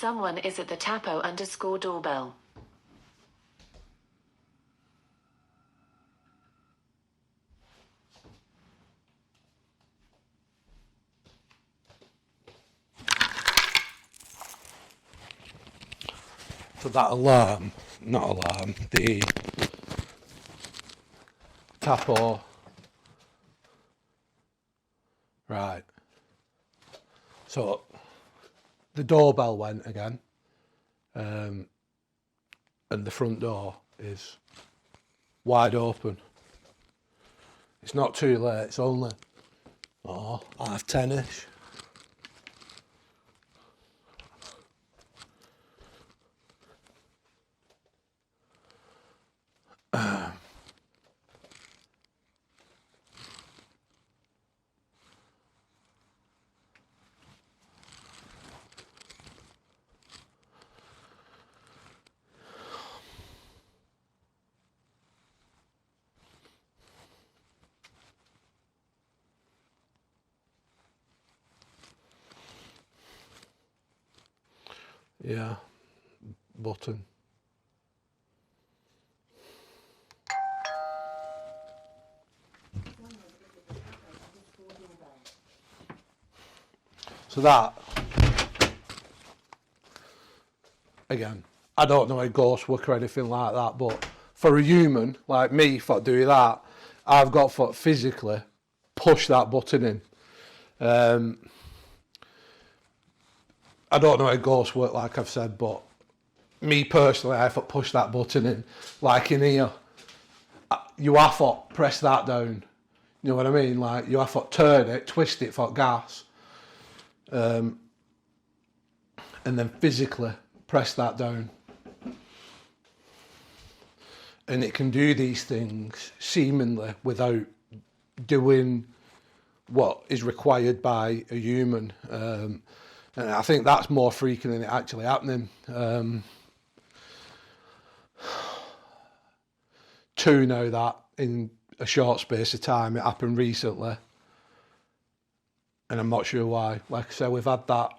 Someone is at the tapo_doorbell. So that alarm, not alarm, the tapo, right, so the doorbell went again, and the front door is wide open. It's not too late, it's only 10:30ish. Yeah, button. So that, again, I don't know how ghosts work or anything like that, but for a human like me, for doing that, I've got to physically push that button in. I don't know how ghosts work, like I've said, but me personally, I have to push that button in. Like in here, you have to press that down. You know what I mean? Like you have to turn it, twist it for gas, and then physically press that down. And it can do these things seemingly without doing what is required by a human. And I think that's more freaking than it actually happening. Two know that in a short space of time, it happened recently. And I'm not sure why. Like I said, we've had that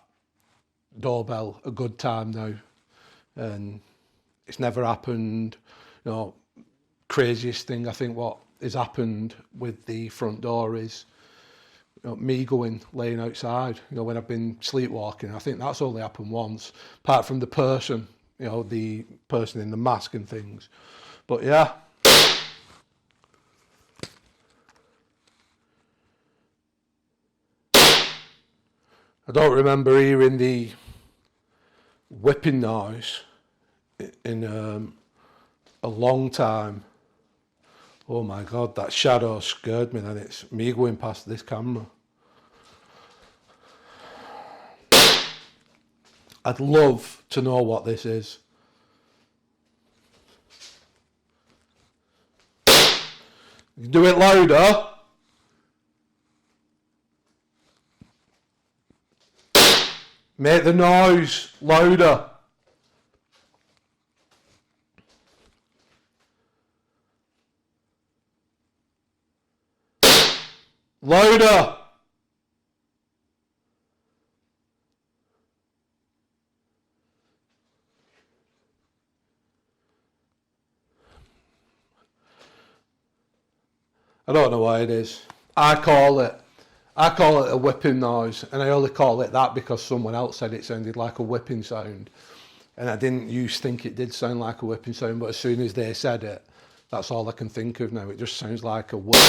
doorbell a good time now. And it's never happened. You know, craziest thing I think what has happened with the front door is, you know, me laying outside, you know, when I've been sleepwalking. I think that's only happened once, apart from the person, you know, the person in the mask and things. But yeah. I don't remember hearing the whipping noise in a long time. Oh my God, that shadow scared me, and it's me going past this camera. I'd love to know what this is. Do it louder. Make the noise louder. Louder. I don't know why it is. I call it a whipping noise, and I only call it that because someone else said it sounded like a whipping sound, and I didn't used to think it did sound like a whipping sound, but as soon as they said it, that's all I can think of now. It just sounds like a whip.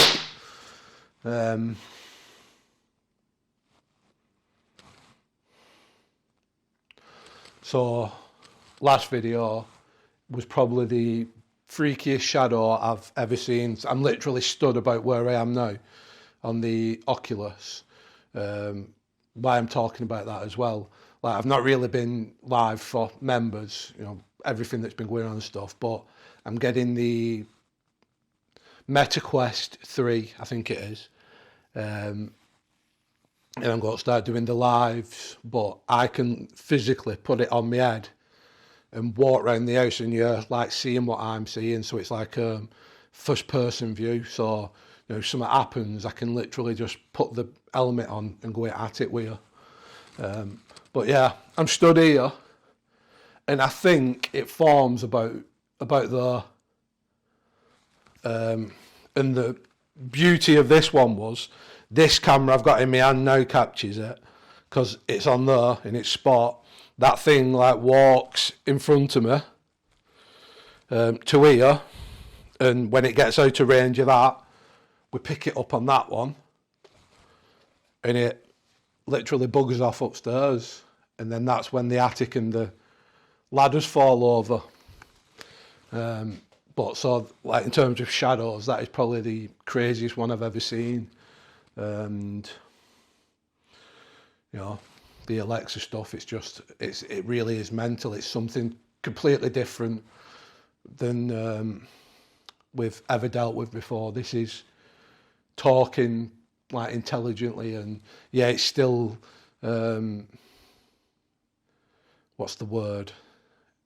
So, last video was probably the freakiest shadow I've ever seen. I'm literally stood about where I am now on the Oculus. Why I'm talking about that as well. Like, I've not really been live for members, you know, everything that's been going on and stuff, but I'm getting the MetaQuest 3, I think it is. And I'm going to start doing the lives, but I can physically put it on my head and walk around the house, and you're like seeing what I'm seeing. So it's like first person view. So, you know, if something happens, I can literally just put the helmet on and go at it with you. But yeah, I'm stood here and I think it forms about there. And the beauty of this one was, this camera I've got in my hand now captures it, because it's on there in its spot. That thing like walks in front of me to here, and when it gets out of range of that, we pick it up on that one, and it literally buggers off upstairs, and then that's when the attic and the ladders fall over. But so, like, in terms of shadows, that is probably the craziest one I've ever seen. And you know, the Alexa stuff, it really is mental. It's something completely different than we've ever dealt with before. This is talking like intelligently, and yeah, it's still what's the word?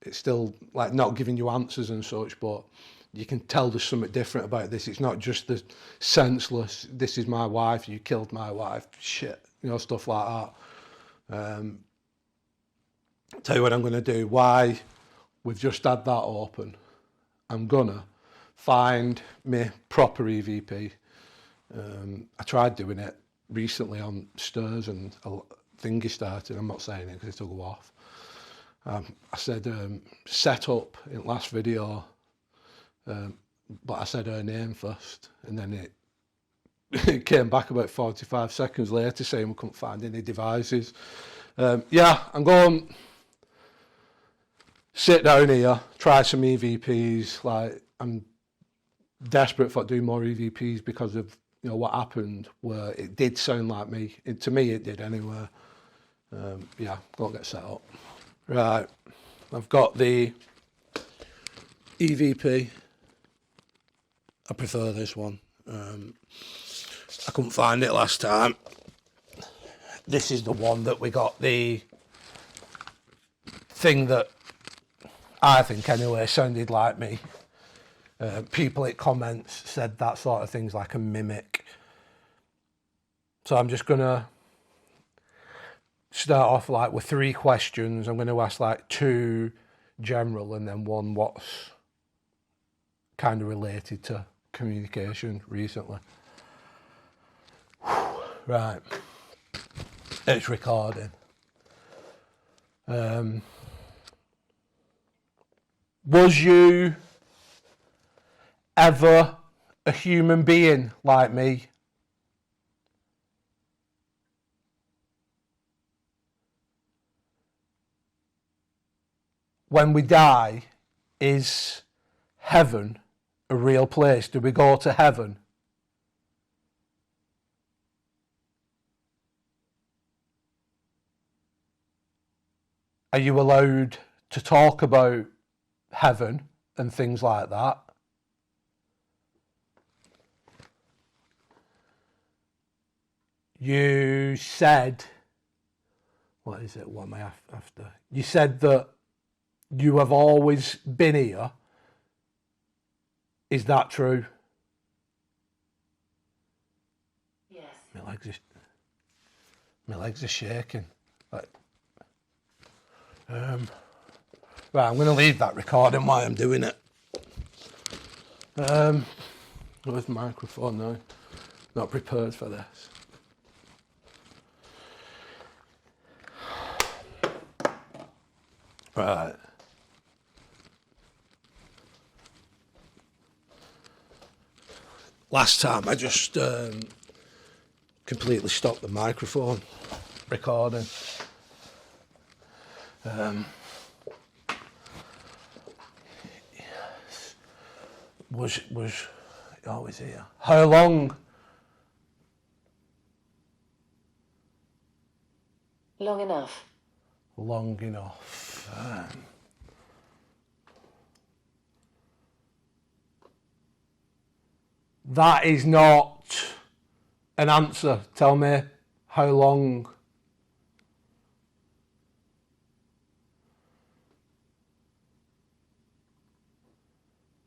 It's still like not giving you answers and such, but you can tell there's something different about this. It's not just the senseless, this is my wife, you killed my wife, shit, you know, stuff like that. Tell you what I'm going to do. Why we've just had that open, I'm gonna find me proper EVP. I tried doing it recently on stairs and a thingy started. I'm not saying it because it'll go off. I said set up in last video, but I said her name first, and then it came back about 45 seconds later saying we couldn't find any devices. Yeah, I'm going sit down here, try some EVPs. Like, I'm desperate for doing more EVPs because of, you know, what happened, where it did sound like me. To me, it did anyway. Yeah, go and get set up. Right, I've got the EVP. I prefer this one. I couldn't find it last time. This is the one that we got the thing that I think anyway sounded like me. People in comments said that sort of thing's like a mimic. So I'm just gonna start off like with 3 questions. I'm going to ask like 2 general and then 1 what's kind of related to communication recently. Right, it's recording. Was you ever a human being like me? When we die, is heaven a real place? Do we go to heaven? Are you allowed to talk about heaven and things like that? You said, what is it? What am I after? You said that you have always been here. Is that true? Yes. My legs are shaking. Right, I'm going to leave that recording while I'm doing it. Where's the microphone now? Not prepared for this. Right. Last time I just completely stopped the microphone recording. Was always here. How long? Long enough. Long enough. That is not an answer. Tell me how long.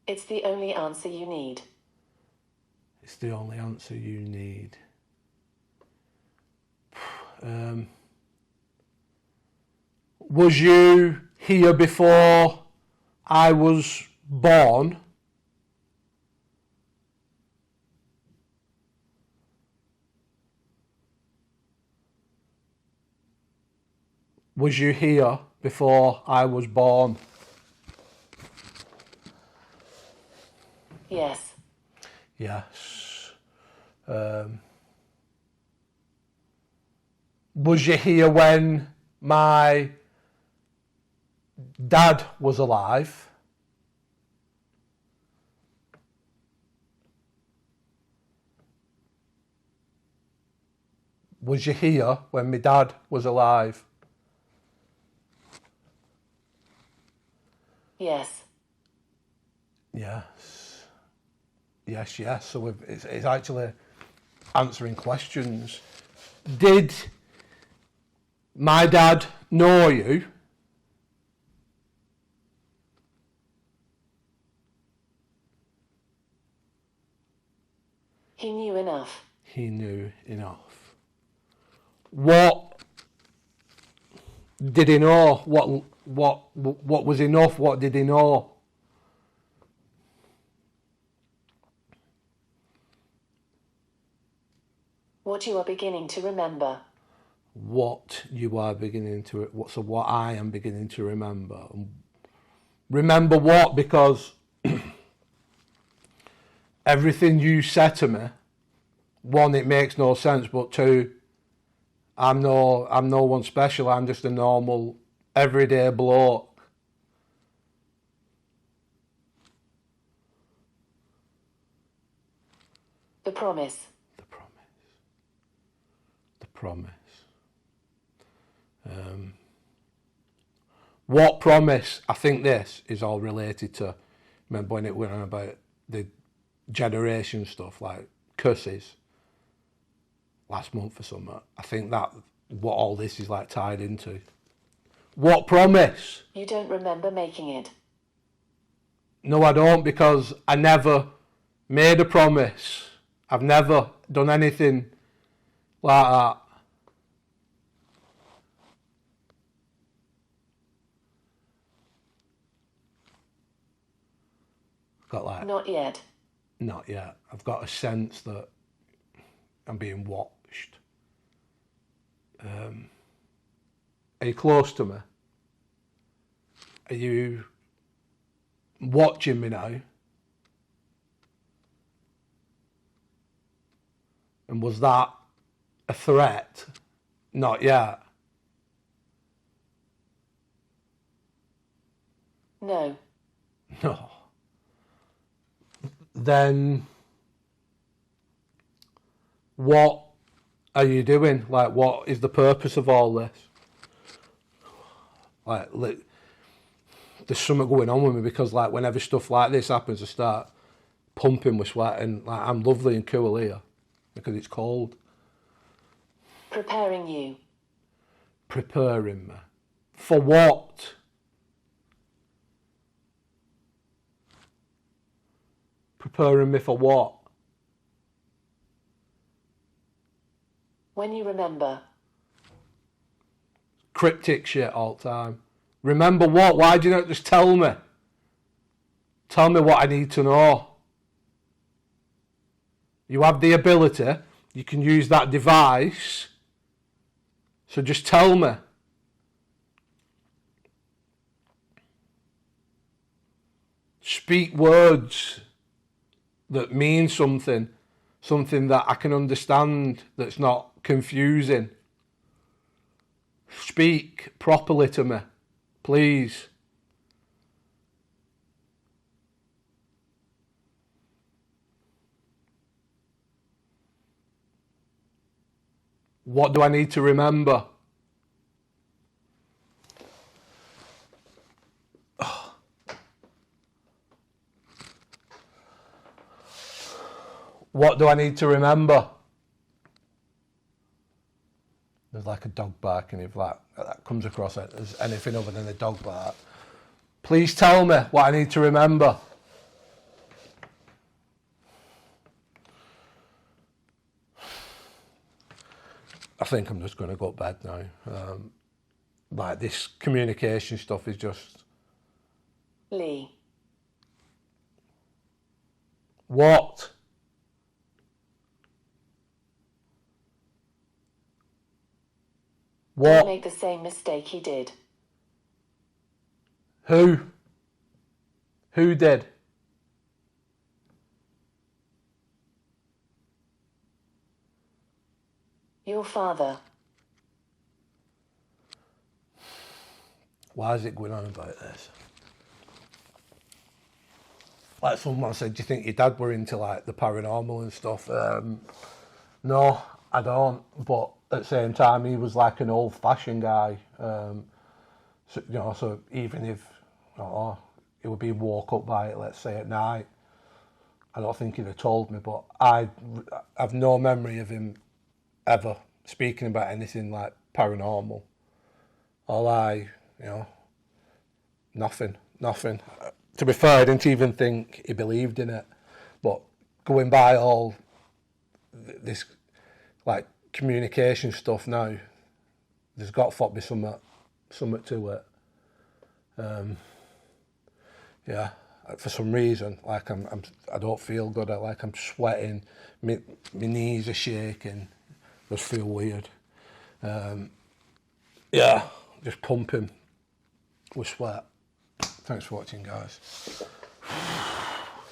It's the only answer you need. It's the only answer you need. Was you here before I was born? Was you here before I was born? Yes. Yes. Was you here when my dad was alive? Was you here when my dad was alive? Yes. Yes. Yes, yes. So it's actually answering questions. Did my dad know you? He knew enough. He knew enough. What did he know? What was enough? What did he know? What you are beginning to remember. What you are beginning to, what I am beginning to remember. Remember what? Because everything you said to me, one, it makes no sense, but two, I'm no one special. I'm just a normal, everyday bloke. The promise. The promise. The promise. What promise? I think this is all related to, remember when it went on about the generation stuff, like curses last month or something. I think that what all this is like tied into. What promise? You don't remember making it. No, I don't, because I never made a promise. I've never done anything like that. Got like, Not yet. not yet. I've got a sense that I'm being watched. Are you close to me? Are you watching me now? And was that a threat? Not yet. No. No. Then what are you doing? Like, what is the purpose of all this? Like, there's something going on with me, because like whenever stuff like this happens, I start pumping with sweat, and like I'm lovely and cool here because it's cold. Preparing you. Preparing me. For what? Preparing me for what? When you remember. Cryptic shit all the time. Remember what? Why do you not just tell me? Tell me what I need to know. You have the ability. You can use that device. So just tell me. Speak words that mean something. Something that I can understand, that's not confusing. Speak properly to me, please. What do I need to remember? What do I need to remember? There's like a dog barking, if that comes across as anything other than a dog bark. Please tell me what I need to remember. I think I'm just going to go to bed now. Like, this communication stuff is just... Lee. What? Don't What? make the same mistake he did. Who? Who did? Your father. Why is it going on about this? Like someone said, do you think your dad were into like the paranormal and stuff? No, I don't. But at the same time, he was like an old-fashioned guy. So even if he would be woke up by it, let's say at night, I don't think he'd have told me. But I've no memory of him ever speaking about anything like paranormal. Nothing. To be fair, I didn't even think he believed in it. But going by all this like communication stuff now, there's got to be something to it. Yeah, for some reason, like I don't feel good. I'm sweating, my knees are shaking. Just feel weird. Yeah, just pumping with sweat. Thanks for watching, guys.